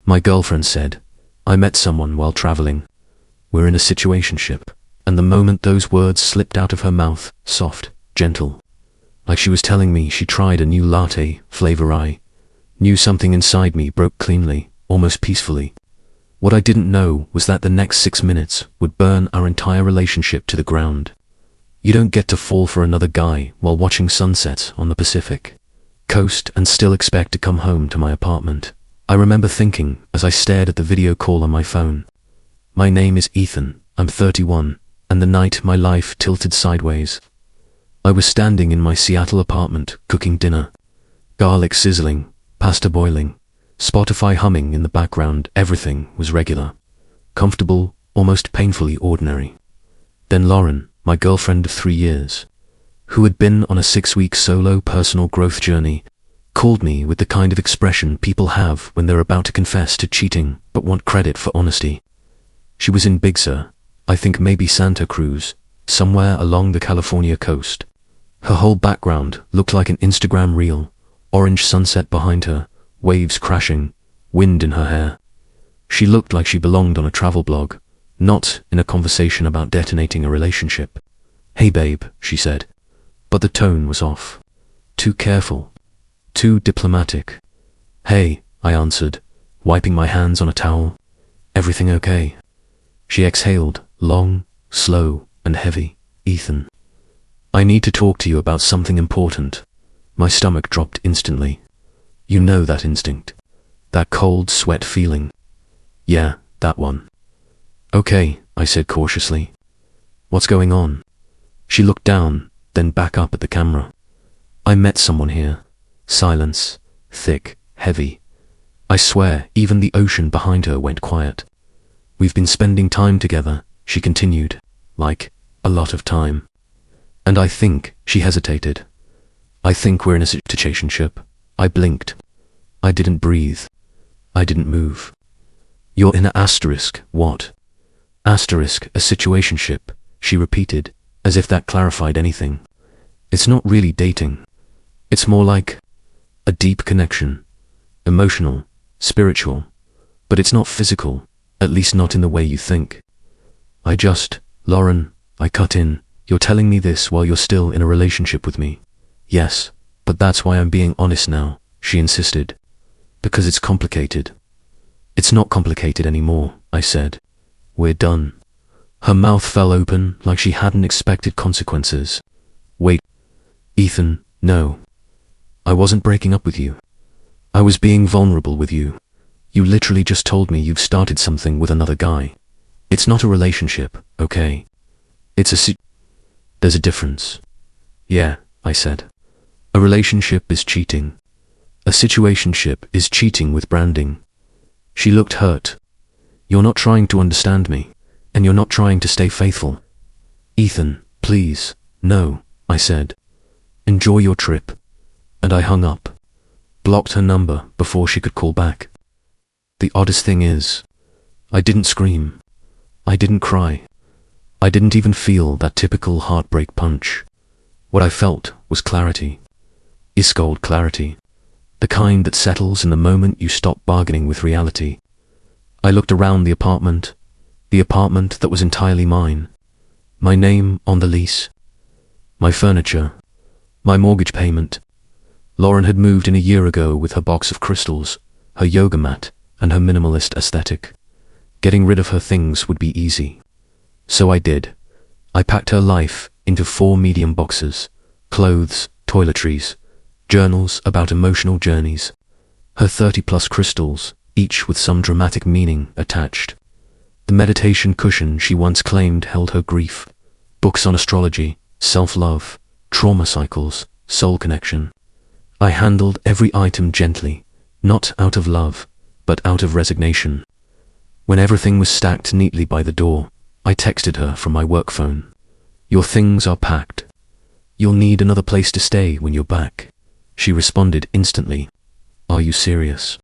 My girlfriend said, I met someone while traveling. We're in a situationship. And the moment those words slipped out of her mouth, soft, gentle, like she was telling me she tried a new latte flavor, I knew something inside me broke cleanly, almost peacefully. What I didn't know was that the next 6 minutes would burn our entire relationship to the ground. You don't get to fall for another guy while watching sunsets on the Pacific coast and still expect to come home to my apartment. I remember thinking as I stared at the video call on my phone. My name is Ethan, I'm 31, and the night my life tilted sideways. I was standing in my Seattle apartment cooking dinner. Garlic sizzling, pasta boiling, Spotify humming in the background. Everything was regular, comfortable, almost painfully ordinary. Then Lauren, my girlfriend of 3 years, who had been on a 6-week solo personal growth journey, called me with the kind of expression people have when they're about to confess to cheating but want credit for honesty. She was in Big Sur, I think maybe Santa Cruz, somewhere along the California coast. Her whole background looked like an Instagram reel, orange sunset behind her, waves crashing, wind in her hair. She looked like she belonged on a travel blog, not in a conversation about detonating a relationship. Hey babe, she said, but the tone was off. Too careful. Too diplomatic. Hey, I answered, wiping my hands on a towel. Everything okay? She exhaled, long, slow, and heavy. Ethan, I need to talk to you about something important. My stomach dropped instantly. You know that instinct. That cold sweat feeling. Yeah, that one. Okay, I said cautiously. What's going on? She looked down, then back up at the camera. I met someone here. Silence, thick, heavy. I swear, even the ocean behind her went quiet. We've been spending time together, she continued, like, a lot of time. And I think, she hesitated. I think we're in a situationship. I blinked. I didn't breathe. I didn't move. You're in a asterisk, what? Asterisk, a situationship, she repeated, as if that clarified anything. It's not really dating. It's more like a deep connection. Emotional, spiritual. But it's not physical, at least not in the way you think. Lauren, I cut in, you're telling me this while you're still in a relationship with me. Yes, but that's why I'm being honest now, she insisted. Because it's complicated. It's not complicated anymore, I said. We're done. Her mouth fell open like she hadn't expected consequences. Wait, Ethan, no. I wasn't breaking up with you. I was being vulnerable with you. You literally just told me you've started something with another guy. It's not a relationship, okay? There's a difference. Yeah, I said. A relationship is cheating. A situationship is cheating with branding. She looked hurt. You're not trying to understand me, and you're not trying to stay faithful. Ethan, please, no, I said. Enjoy your trip. And I hung up. Blocked her number before she could call back. The oddest thing is, I didn't scream. I didn't cry. I didn't even feel that typical heartbreak punch. What I felt was clarity. Ice-cold clarity. The kind that settles in the moment you stop bargaining with reality. I looked around the apartment that was entirely mine. My name on the lease. My furniture. My mortgage payment. Lauren had moved in a year ago with her box of crystals, her yoga mat, and her minimalist aesthetic. Getting rid of her things would be easy. So I did. I packed her life into 4 medium boxes, clothes, toiletries, journals about emotional journeys, her 30+ crystals, each with some dramatic meaning attached. The meditation cushion she once claimed held her grief, books on astrology, self-love, trauma cycles, soul connection. I handled every item gently, not out of love, but out of resignation. When everything was stacked neatly by the door, I texted her from my work phone. Your things are packed. You'll need another place to stay when you're back. She responded instantly. Are you serious?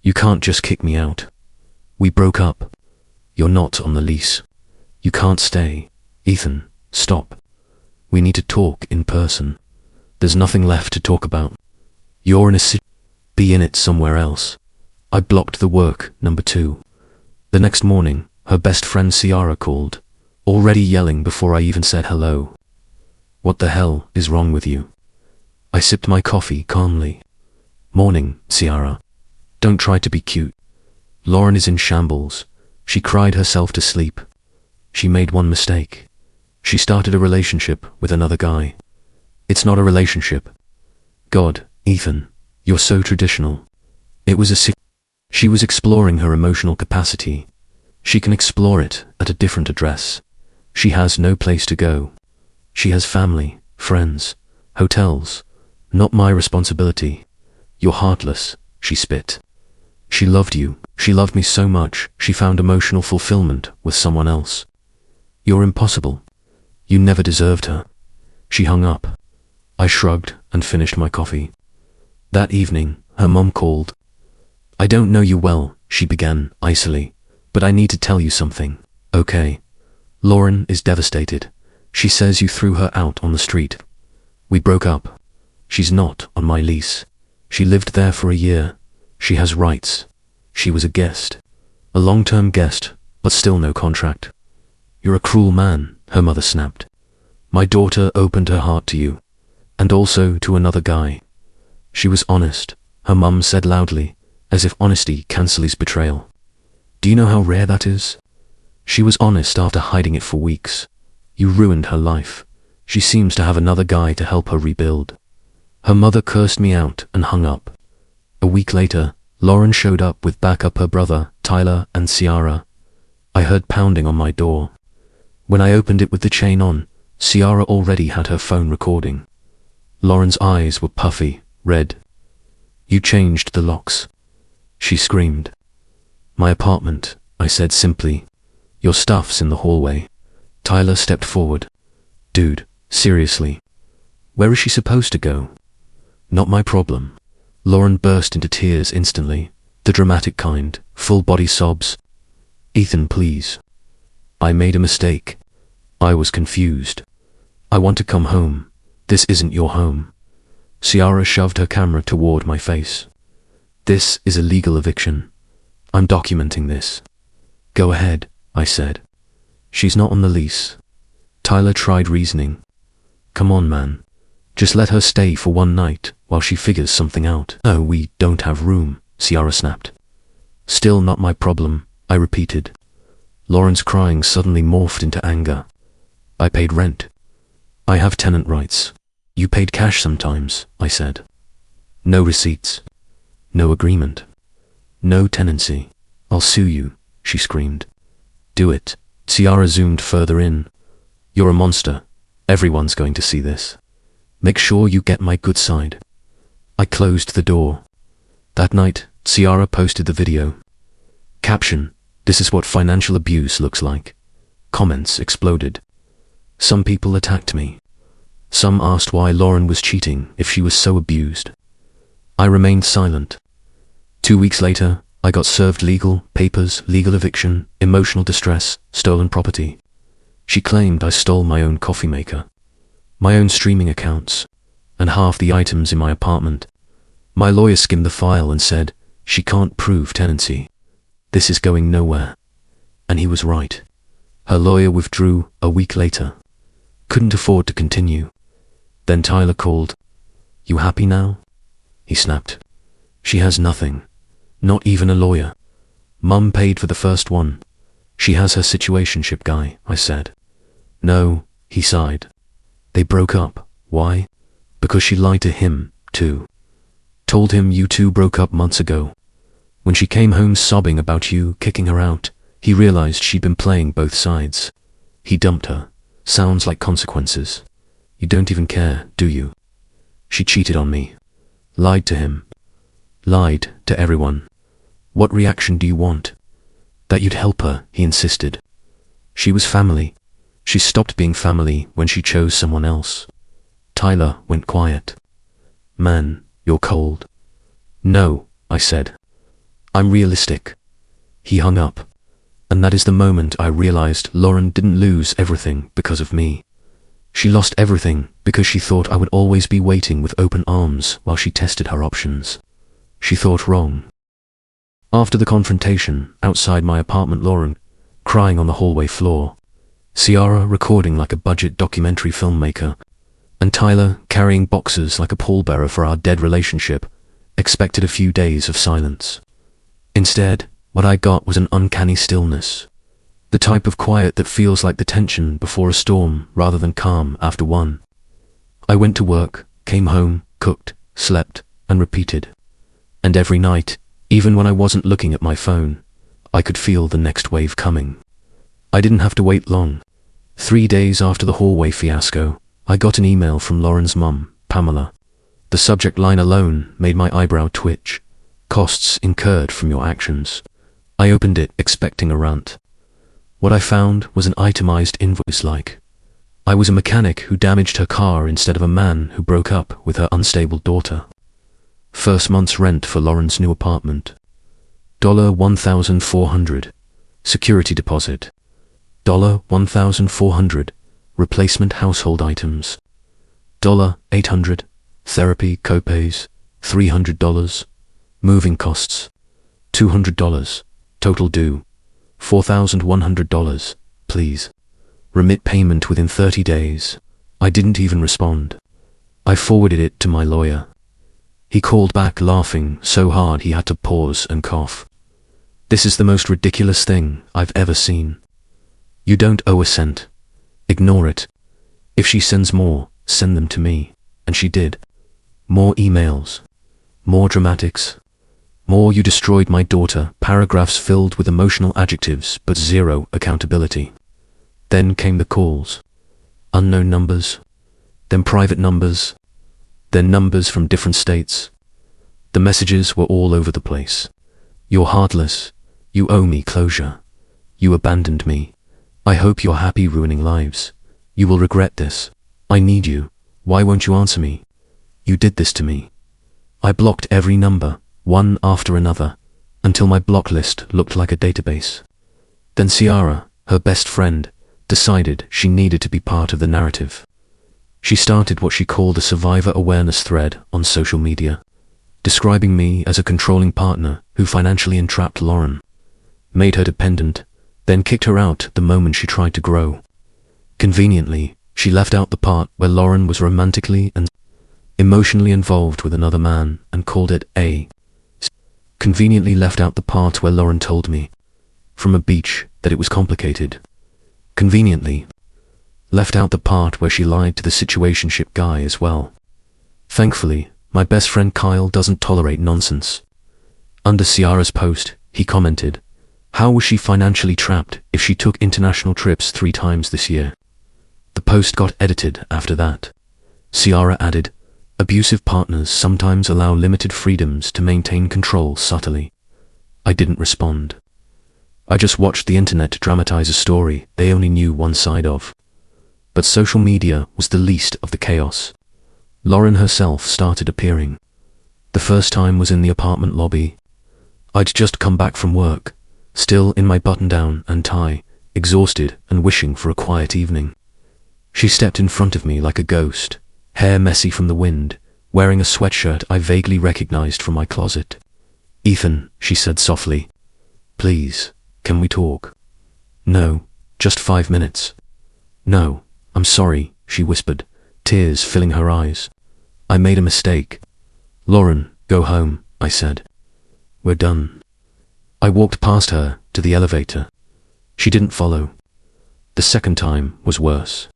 You can't just kick me out. We broke up. You're not on the lease. You can't stay. Ethan, stop. We need to talk in person. There's nothing left to talk about. You're in a be in it somewhere else. I blocked the work, number 2. The next morning, her best friend Ciara called, already yelling before I even said hello. What the hell is wrong with you? I sipped my coffee calmly. Morning, Ciara. Don't try to be cute. Lauren is in shambles. She cried herself to sleep. She made one mistake. She started a relationship with another guy. It's not a relationship. God, Ethan, you're so traditional. It was a She was exploring her emotional capacity. She can explore it at a different address. She has no place to go. She has family, friends, hotels. Not my responsibility. You're heartless, she spit. She loved you. She loved me so much, she found emotional fulfillment with someone else. You're impossible. You never deserved her. She hung up. I shrugged and finished my coffee. That evening, her mom called. I don't know you well, she began icily, but I need to tell you something, okay? Lauren is devastated. She says you threw her out on the street. We broke up. She's not on my lease. She lived there for a year. She has rights. She was a guest. A long-term guest, but still no contract. You're a cruel man, her mother snapped. My daughter opened her heart to you, and also to another guy. She was honest, her mum said loudly, as if honesty cancels betrayal. Do you know how rare that is? She was honest after hiding it for weeks. You ruined her life. She seems to have another guy to help her rebuild. Her mother cursed me out and hung up. A week later, Lauren showed up with backup her brother, Tyler, and Ciara. I heard pounding on my door. When I opened it with the chain on, Ciara already had her phone recording. Lauren's eyes were puffy, red. You changed the locks. She screamed. My apartment, I said simply. Your stuff's in the hallway. Tyler stepped forward. Dude, seriously. Where is she supposed to go? Not my problem. Lauren burst into tears instantly, the dramatic kind, full-body sobs. Ethan, please. I made a mistake. I was confused. I want to come home. This isn't your home. Ciara shoved her camera toward my face. This is a legal eviction. I'm documenting this. Go ahead, I said. She's not on the lease. Tyler tried reasoning. Come on, man. Just let her stay for one night while she figures something out. No, we don't have room, Ciara snapped. Still not my problem, I repeated. Lauren's crying suddenly morphed into anger. I paid rent. I have tenant rights. You paid cash sometimes, I said. No receipts. No agreement. No tenancy. I'll sue you, she screamed. Do it. Ciara zoomed further in. You're a monster. Everyone's going to see this. Make sure you get my good side. I closed the door. That night, Ciara posted the video. Caption: This is what financial abuse looks like. Comments exploded. Some people attacked me. Some asked why Lauren was cheating if she was so abused. I remained silent. 2 weeks later, I got served legal papers, legal eviction, emotional distress, stolen property. She claimed I stole my own coffee maker, my own streaming accounts, and half the items in my apartment. My lawyer skimmed the file and said, she can't prove tenancy. This is going nowhere. And he was right. Her lawyer withdrew a week later. Couldn't afford to continue. Then Tyler called. You happy now? He snapped. She has nothing. Not even a lawyer. Mum paid for the first one. She has her situationship guy, I said. No, he sighed. They broke up. Why? Because she lied to him, too. Told him you two broke up months ago. When she came home sobbing about you kicking her out, he realized she'd been playing both sides. He dumped her. Sounds like consequences. You don't even care, do you? She cheated on me. Lied to him. Lied to everyone. What reaction do you want? That you'd help her, he insisted. She was family. She stopped being family when she chose someone else. Tyler went quiet. Man, you're cold. No, I said. I'm realistic. He hung up. And that is the moment I realized Lauren didn't lose everything because of me. She lost everything because she thought I would always be waiting with open arms while she tested her options. She thought wrong. After the confrontation, outside my apartment, Lauren, crying on the hallway floor, Ciara recording like a budget documentary filmmaker, and Tyler carrying boxes like a pallbearer for our dead relationship, expected a few days of silence. Instead, what I got was an uncanny stillness. The type of quiet that feels like the tension before a storm rather than calm after one. I went to work, came home, cooked, slept, and repeated. And every night, even when I wasn't looking at my phone, I could feel the next wave coming. I didn't have to wait long. 3 days after the hallway fiasco, I got an email from Lauren's mum, Pamela. The subject line alone made my eyebrow twitch. Costs incurred from your actions. I opened it expecting a rant. What I found was an itemized invoice like, I was a mechanic who damaged her car instead of a man who broke up with her unstable daughter. First month's rent for Lauren's new apartment. $1,400. Security deposit. $1,400. Replacement household items. $800. Therapy copays. $300. Moving costs. $200. Total due. $4,100. Please. Remit payment within 30 days. I didn't even respond. I forwarded it to my lawyer. He called back laughing so hard he had to pause and cough. This is the most ridiculous thing I've ever seen. You don't owe a cent. Ignore it. If she sends more, send them to me. And she did. More emails. More dramatics. More you destroyed my daughter, paragraphs filled with emotional adjectives but zero accountability. Then came the calls. Unknown numbers. Then private numbers. Then numbers from different states. The messages were all over the place. You're heartless. You owe me closure. You abandoned me. I hope you're happy ruining lives. You will regret this. I need you. Why won't you answer me? You did this to me. I blocked every number, one after another, until my block list looked like a database. Then Ciara, her best friend, decided she needed to be part of the narrative. She started what she called a survivor awareness thread on social media, describing me as a controlling partner who financially entrapped Lauren, made her dependent, then kicked her out the moment she tried to grow. Conveniently, she left out the part where Lauren was romantically and emotionally involved with another man and called it a. Conveniently left out the part where Lauren told me, from a beach, that it was complicated. Conveniently left out the part where she lied to the situationship guy as well. Thankfully, my best friend Kyle doesn't tolerate nonsense. Under Ciara's post, he commented, how was she financially trapped if she took international trips 3 times this year? The post got edited after that. Ciara added, abusive partners sometimes allow limited freedoms to maintain control subtly. I didn't respond. I just watched the internet dramatize a story they only knew one side of. But social media was the least of the chaos. Lauren herself started appearing. The first time was in the apartment lobby. I'd just come back from work, still in my button-down and tie, exhausted and wishing for a quiet evening. She stepped in front of me like a ghost, hair messy from the wind, wearing a sweatshirt I vaguely recognized from my closet. Ethan, she said softly, please, can we talk? No, just 5 minutes. No, I'm sorry, she whispered, tears filling her eyes. I made a mistake. Lauren, go home, I said. We're done. I walked past her to the elevator. She didn't follow. The second time was worse.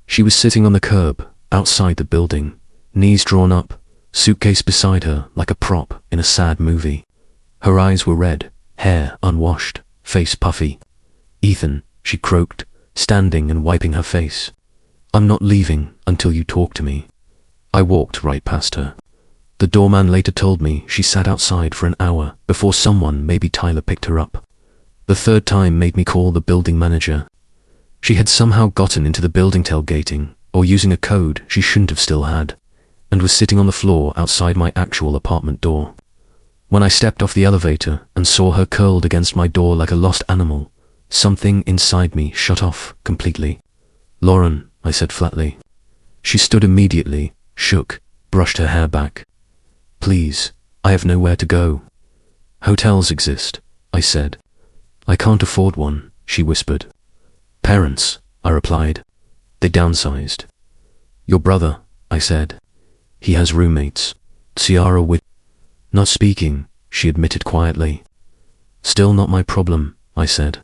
She was sitting on the curb, outside the building, knees drawn up, suitcase beside her like a prop in a sad movie. Her eyes were red, hair unwashed, face puffy. Ethan, she croaked, standing and wiping her face. I'm not leaving until you talk to me. I walked right past her. The doorman later told me she sat outside for an hour before someone, maybe Tyler, picked her up. The third time made me call the building manager. She had somehow gotten into the building tailgating, or using a code she shouldn't have still had, and was sitting on the floor outside my actual apartment door. When I stepped off the elevator and saw her curled against my door like a lost animal, something inside me shut off completely. Lauren, I said flatly. She stood immediately, shook, brushed her hair back. Please, I have nowhere to go. Hotels exist, I said. I can't afford one, she whispered. Parents, I replied. They downsized. Your brother, I said. He has roommates. Ciara with... Not speaking, she admitted quietly. Still not my problem, I said.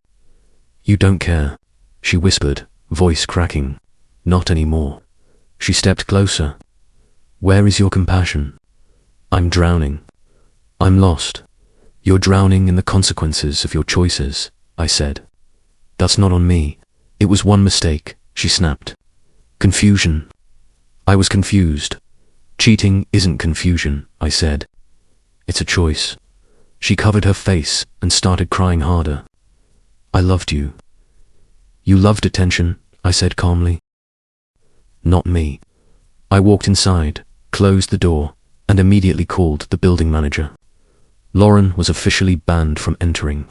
You don't care, she whispered, voice cracking. Not anymore. She stepped closer. Where is your compassion? I'm drowning. I'm lost. You're drowning in the consequences of your choices, I said. That's not on me. It was one mistake, she snapped. Confusion. I was confused. Cheating isn't confusion, I said. It's a choice. She covered her face and started crying harder. I loved you. You loved attention, I said calmly. Not me. I walked inside, closed the door, and immediately called the building manager. Lauren was officially banned from entering,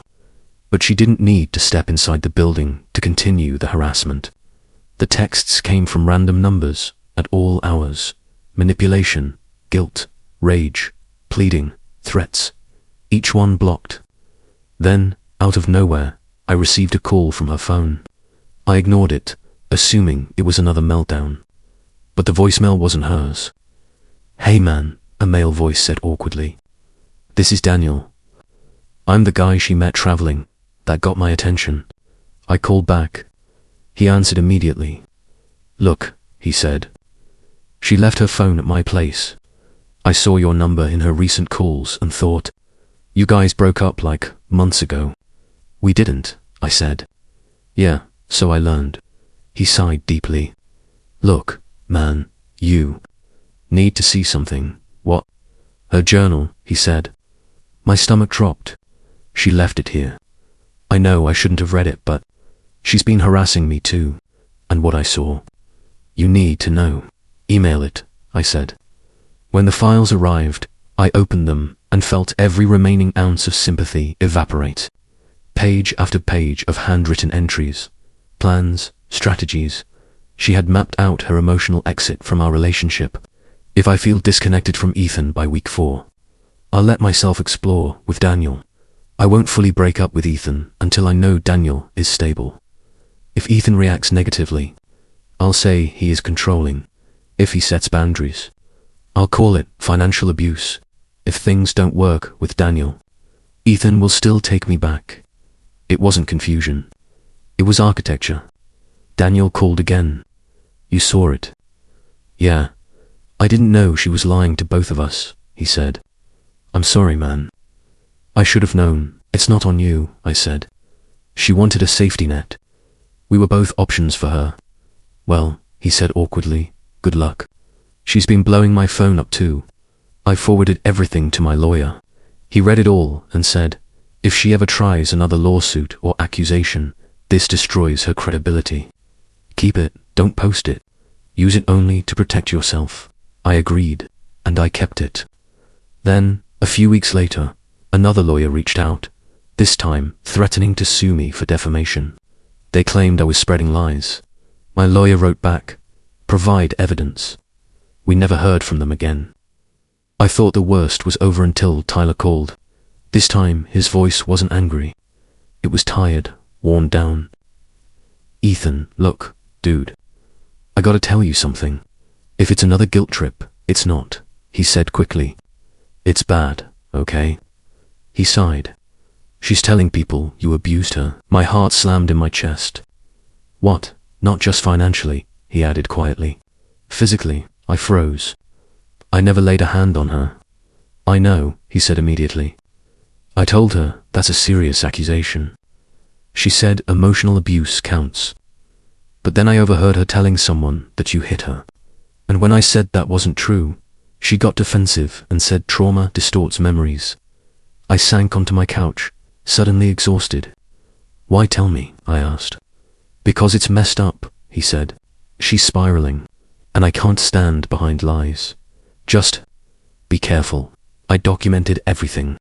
but she didn't need to step inside the building to continue the harassment. The texts came from random numbers at all hours. Manipulation, guilt, rage, pleading, threats, each one blocked. Then, out of nowhere, I received a call from her phone. I ignored it, assuming it was another meltdown. But the voicemail wasn't hers. Hey man, a male voice said awkwardly. This is Daniel. I'm the guy she met traveling. That got my attention. I called back. He answered immediately. Look, he said. She left her phone at my place. I saw your number in her recent calls and thought, you guys broke up like months ago. We didn't, I said. Yeah, so I learned. He sighed deeply. Look, man, you need to see something. What? Her journal, he said. My stomach dropped. She left it here. I know I shouldn't have read it, but she's been harassing me too. And what I saw. You need to know. Email it, I said. When the files arrived, I opened them and felt every remaining ounce of sympathy evaporate. Page after page of handwritten entries, plans, strategies. She had mapped out her emotional exit from our relationship. If I feel disconnected from Ethan by week 4, I'll let myself explore with Daniel. I won't fully break up with Ethan until I know Daniel is stable. If Ethan reacts negatively, I'll say he is controlling. If he sets boundaries, I'll call it financial abuse. If things don't work with Daniel, Ethan will still take me back. It wasn't confusion. It was architecture. Daniel called again. You saw it. Yeah. I didn't know she was lying to both of us, he said. I'm sorry, man. I should have known. It's not on you, I said. She wanted a safety net. We were both options for her. Well, he said awkwardly, good luck. She's been blowing my phone up too. I forwarded everything to my lawyer. He read it all and said, if she ever tries another lawsuit or accusation, this destroys her credibility. Keep it, don't post it. Use it only to protect yourself. I agreed, and I kept it. Then, a few weeks later, another lawyer reached out, this time threatening to sue me for defamation. They claimed I was spreading lies. My lawyer wrote back, provide evidence. We never heard from them again. I thought the worst was over until Tyler called. This time, his voice wasn't angry. It was tired, worn down. Ethan, look, dude. I gotta tell you something. If it's another guilt trip, it's not, he said quickly. It's bad, okay? He sighed. She's telling people you abused her. My heart slammed in my chest. What? Not just financially, he added quietly. Physically, I froze. I never laid a hand on her. I know, he said immediately. I told her that's a serious accusation. She said emotional abuse counts. But then I overheard her telling someone that you hit her. And when I said that wasn't true, she got defensive and said trauma distorts memories. I sank onto my couch, suddenly exhausted. Why tell me? I asked. Because it's messed up, he said. She's spiraling, and I can't stand behind lies. Just be careful. I documented everything,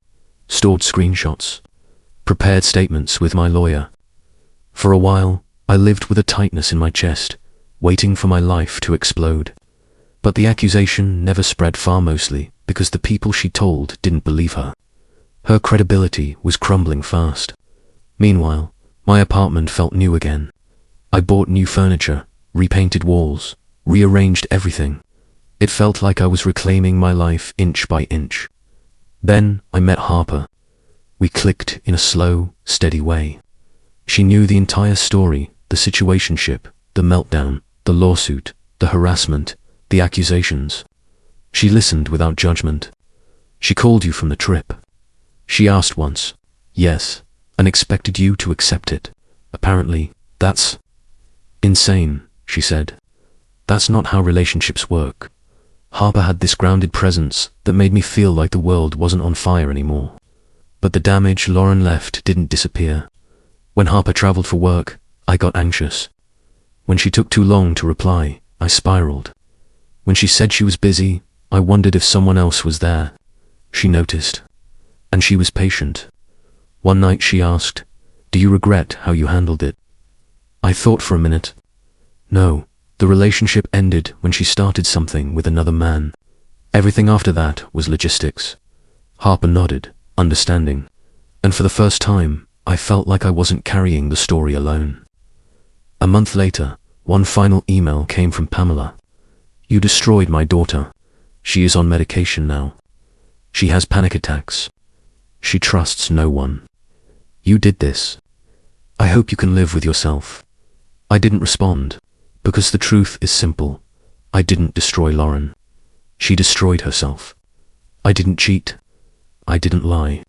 stored screenshots, prepared statements with my lawyer. For a while, I lived with a tightness in my chest, waiting for my life to explode. But the accusation never spread far, mostly because the people she told didn't believe her. Her credibility was crumbling fast. Meanwhile, my apartment felt new again. I bought new furniture, repainted walls, rearranged everything. It felt like I was reclaiming my life inch by inch. Then I met Harper. We clicked in a slow, steady way. She knew the entire story, the situationship, the meltdown, the lawsuit, the harassment, the accusations. She listened without judgment. She called you from the trip. She asked once, yes, and expected you to accept it. Apparently, that's insane, she said. That's not how relationships work. Harper had this grounded presence that made me feel like the world wasn't on fire anymore. But the damage Lauren left didn't disappear. When Harper traveled for work, I got anxious. When she took too long to reply, I spiraled. When she said she was busy, I wondered if someone else was there. She noticed. And she was patient. One night she asked, "Do you regret how you handled it?" I thought for a minute. No, the relationship ended when she started something with another man. Everything after that was logistics. Harper nodded, understanding. And for the first time, I felt like I wasn't carrying the story alone. A month later, one final email came from Pamela. "You destroyed my daughter. She is on medication now. She has panic attacks. She trusts no one. You did this. I hope you can live with yourself." I didn't respond, because the truth is simple. I didn't destroy Lauren. She destroyed herself. I didn't cheat. I didn't lie.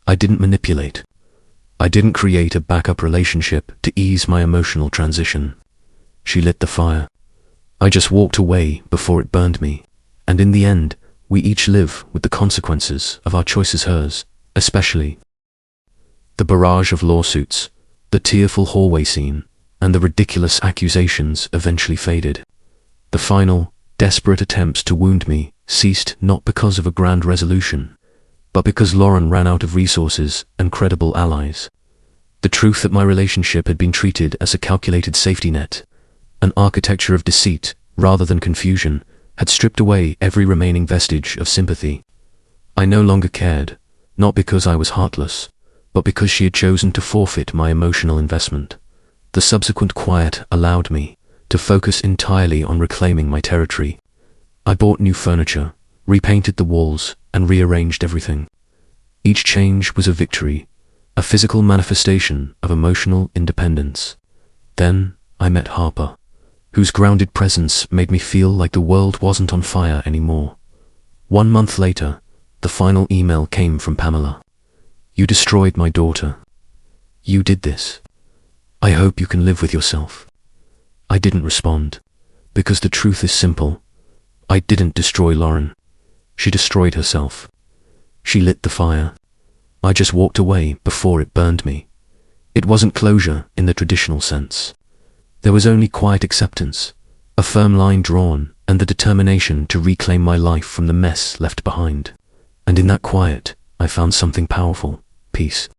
I didn't manipulate. I didn't create a backup relationship to ease my emotional transition. She lit the fire. I just walked away before it burned me. And in the end, we each live with the consequences of our choices. Hers, especially. The barrage of lawsuits, the tearful hallway scene, and the ridiculous accusations eventually faded. The final, desperate attempts to wound me ceased not because of a grand resolution, but because Lauren ran out of resources and credible allies. The truth that my relationship had been treated as a calculated safety net, an architecture of deceit rather than confusion, had stripped away every remaining vestige of sympathy. I no longer cared, not because I was heartless, but because she had chosen to forfeit my emotional investment. The subsequent quiet allowed me to focus entirely on reclaiming my territory. I bought new furniture, repainted the walls, and rearranged everything. Each change was a victory, a physical manifestation of emotional independence. Then I met Harper, whose grounded presence made me feel like the world wasn't on fire anymore. 1 month later, the final email came from Pamela. "You destroyed my daughter. You did this. I hope you can live with yourself." I didn't respond, because the truth is simple. I didn't destroy Lauren. She destroyed herself. She lit the fire. I just walked away before it burned me. It wasn't closure in the traditional sense. There was only quiet acceptance, a firm line drawn, and the determination to reclaim my life from the mess left behind. And in that quiet, I found something powerful: peace.